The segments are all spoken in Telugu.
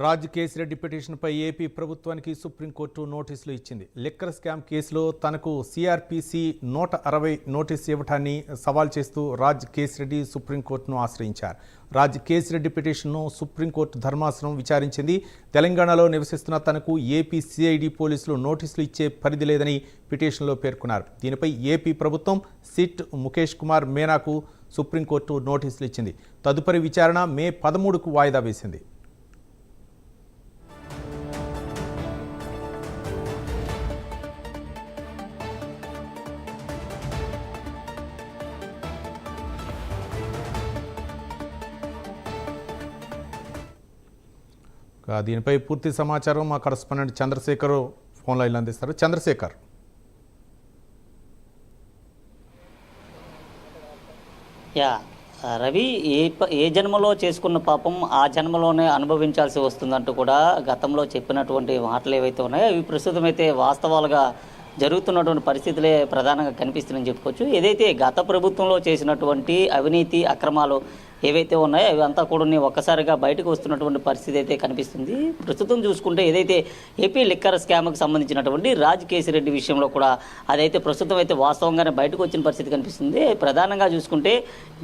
రాజ్ కేసిరెడ్డి పిటిషన్పై ఏపీ ప్రభుత్వానికి సుప్రీంకోర్టు నోటీసులు ఇచ్చింది. లిక్కర్ స్కామ్ కేసులో తనకు సిఆర్పిసి 160 నోటీసు ఇవ్వటాన్ని సవాల్ చేస్తూ రాజ్ కేసిరెడ్డి సుప్రీంకోర్టును ఆశ్రయించారు. రాజ్ కేసిరెడ్డి పిటిషన్ను సుప్రీంకోర్టు ధర్మాసనం విచారించింది. తెలంగాణలో నివసిస్తున్న తనకు ఏపీ సిఐడి పోలీసులు నోటీసులు ఇచ్చే పరిధి లేదని పిటిషన్లో పేర్కొన్నారు. దీనిపై ఏపీ ప్రభుత్వం సిట్ ముఖేష్ కుమార్ మీనాకు సుప్రీంకోర్టు నోటీసులు ఇచ్చింది. తదుపరి విచారణ మే 13కు వాయిదా వేసింది. దీనిపై పూర్తి సమాచారం మా కరెస్పాండెంట్ చంద్రశేఖర్ ఫోన్ లైన్లో అందిస్తారు. చంద్రశేఖర్, రవి, ఏ జన్మలో చేసుకున్న పాపం ఆ జన్మలోనే అనుభవించాల్సి వస్తుందంటూ కూడా గతంలో చెప్పినటువంటి మాటలు ఏవైతే ఉన్నాయో అవి ప్రస్తుతం అయితే వాస్తవాలుగా జరుగుతున్నటువంటి పరిస్థితులే ప్రధానంగా కనిపిస్తుందని చెప్పుకోవచ్చు. ఏదైతే గత ప్రభుత్వంలో చేసినటువంటి అవినీతి అక్రమాలు ఏవైతే ఉన్నాయో అవి అంతా కూడా ఒక్కసారిగా బయటకు వస్తున్నటువంటి పరిస్థితి అయితే కనిపిస్తుంది. ప్రస్తుతం చూసుకుంటే ఏదైతే ఏపీ లిక్కర్ స్కామ్కి సంబంధించినటువంటి రాజ్ కేసిరెడ్డి విషయంలో కూడా అదైతే ప్రస్తుతం అయితే వాస్తవంగానే బయటకు వచ్చిన పరిస్థితి కనిపిస్తుంది. ప్రధానంగా చూసుకుంటే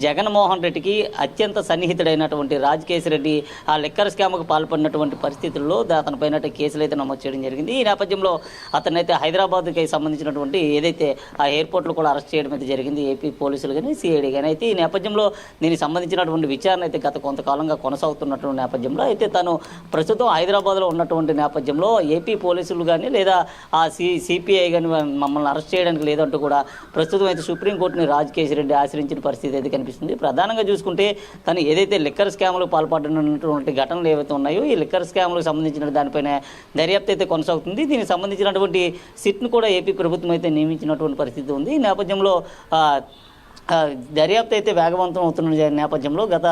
జగన్మోహన్ రెడ్డికి అత్యంత సన్నిహితుడైనటువంటి రాజ్ కేసిరెడ్డి ఆ లిక్కర్ స్కామ్కు పాల్పడినటువంటి పరిస్థితుల్లో అతనిపైన కేసులు అయితే నమోదు చేయడం జరిగింది. ఈ నేపథ్యంలో అతనైతే హైదరాబాద్కి సంబంధించినటువంటి ఏదైతే ఆ ఎయిర్పోర్ట్లో కూడా అరెస్ట్ చేయడం అయితే జరిగింది ఏపీ పోలీసులు కానీ సిఐడి కానీ. అయితే ఈ నేపథ్యంలో దీనికి సంబంధించిన విచారణ అయితే గత కొంతకాలంగా కొనసాగుతున్నటువంటి నేపథ్యంలో అయితే తను ప్రస్తుతం హైదరాబాద్లో ఉన్నటువంటి నేపథ్యంలో ఏపీ పోలీసులు కానీ లేదా ఆ సిపిఐ కానీ మమ్మల్ని అరెస్ట్ చేయడానికి లేదంటూ కూడా ప్రస్తుతం అయితే సుప్రీంకోర్టుని రాజ్ కేసిరెడ్డి ఆశ్రయించిన పరిస్థితి అయితే కనిపిస్తుంది. ప్రధానంగా చూసుకుంటే తను ఏదైతే లిక్కర్ స్కామ్లు పాల్పడినటువంటి ఘటనలు ఏవైతే ఉన్నాయో ఈ లిక్కర్ స్కామ్లకు సంబంధించిన దానిపైన దర్యాప్తు అయితే కొనసాగుతుంది. దీనికి సంబంధించినటువంటి సిట్ను కూడా ఏపీ ప్రభుత్వం అయితే నియమించినటువంటి పరిస్థితి ఉంది. ఈ నేపథ్యంలో దర్యాప్తు అయితే వేగవంతం అవుతున్న నేపథ్యంలో గత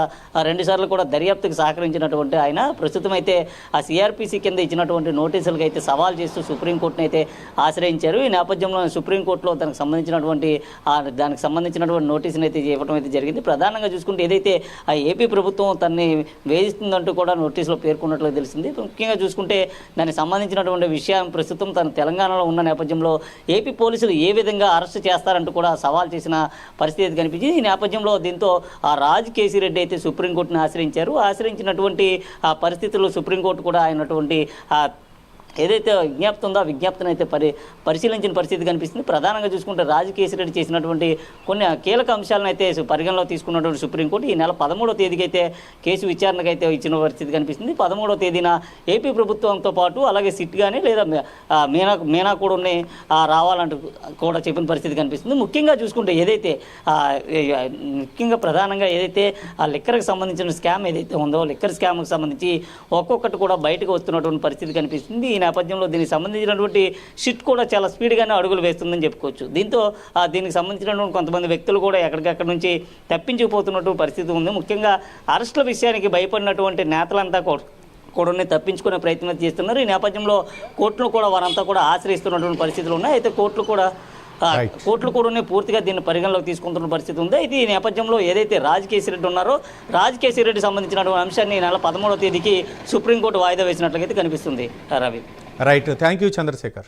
2 సార్లు కూడా దర్యాప్తుకు సహకరించినటువంటి ఆయన ప్రస్తుతం అయితే ఆ సిఆర్పిసి కింద ఇచ్చినటువంటి నోటీసులకు అయితే సవాల్ చేస్తూ సుప్రీంకోర్టును అయితే ఆశ్రయించారు. ఈ నేపథ్యంలో సుప్రీంకోర్టులో దానికి సంబంధించినటువంటి నోటీసును అయితే ఇవ్వడం అయితే జరిగింది. ప్రధానంగా చూసుకుంటే ఏదైతే ఆ ఏపీ ప్రభుత్వం తనని వేధిస్తుందంటూ కూడా నోటీసులో పేర్కొన్నట్లు తెలిసింది. ముఖ్యంగా చూసుకుంటే దానికి సంబంధించినటువంటి విషయం ప్రస్తుతం తన తెలంగాణలో ఉన్న నేపథ్యంలో ఏపీ పోలీసులు ఏ విధంగా అరెస్ట్ చేస్తారంటూ కూడా సవాల్ చేసిన పరిస్థితి కనిపించింది. ఈ నేపథ్యంలో దీంతో ఆ రాజ్ కేసిరెడ్డి అయితే సుప్రీంకోర్టును ఆశ్రయించినటువంటి ఆ పరిస్థితుల్లో సుప్రీంకోర్టు కూడా అయినటువంటి ఏదైతే విజ్ఞప్తి ఉందో ఆ విజ్ఞప్తిని అయితే పరిశీలించిన పరిస్థితి కనిపిస్తుంది. ప్రధానంగా చూసుకుంటే రాజ్ కేసిరెడ్డి చేసినటువంటి కొన్ని కీలక అంశాలను అయితే పరిగణలో తీసుకున్నటువంటి సుప్రీంకోర్టు ఈ నెల 13వ తేదీకి అయితే కేసు విచారణకు అయితే ఇచ్చిన పరిస్థితి కనిపిస్తుంది. 13వ తేదీన ఏపీ ప్రభుత్వంతో పాటు అలాగే సిట్ కానీ లేదా మీనా కూడా రావాలంటూ కూడా చెప్పిన పరిస్థితి కనిపిస్తుంది. ముఖ్యంగా చూసుకుంటే ఏదైతే ముఖ్యంగా ప్రధానంగా ఏదైతే ఆ లిక్కర్కి సంబంధించిన స్కామ్ ఏదైతే ఉందో లిక్కర్ స్కామ్కి సంబంధించి ఒక్కొక్కటి కూడా బయటకు వస్తున్నటువంటి పరిస్థితి కనిపిస్తుంది. ఈ నేపథ్యంలో దీనికి సంబంధించినటువంటి షిట్ కూడా చాలా స్పీడ్గానే అడుగులు వేస్తుందని చెప్పుకోవచ్చు. దీంతో దీనికి సంబంధించినటువంటి కొంతమంది వ్యక్తులు కూడా ఎక్కడికక్కడ నుంచి తప్పించుకుపోతున్నటువంటి పరిస్థితి ఉంది. ముఖ్యంగా అరెస్టుల విషయానికి భయపడినటువంటి నేతలంతా కూడా తప్పించుకునే ప్రయత్నం చేస్తున్నారు. ఈ నేపథ్యంలో కోర్టును కూడా వారంతా కూడా ఆశ్రయిస్తున్నటువంటి పరిస్థితులు ఉన్నాయి. అయితే కోర్టులు కూడా పూర్తిగా దీన్ని పరిగణలోకి తీసుకుంటున్న పరిస్థితి ఉంది. అయితే ఈ నేపథ్యంలో ఏదైతే రాజ్ కేసిరెడ్డి ఉన్నారో రాజ్ కేసిరెడ్డి సంబంధించినటువంటి అంశాన్ని నెల 13వ తేదీకి సుప్రీంకోర్టు వాయిదా వేసినట్లయితే కనిపిస్తుంది. Ravi, right, thank you Chandrasekhar.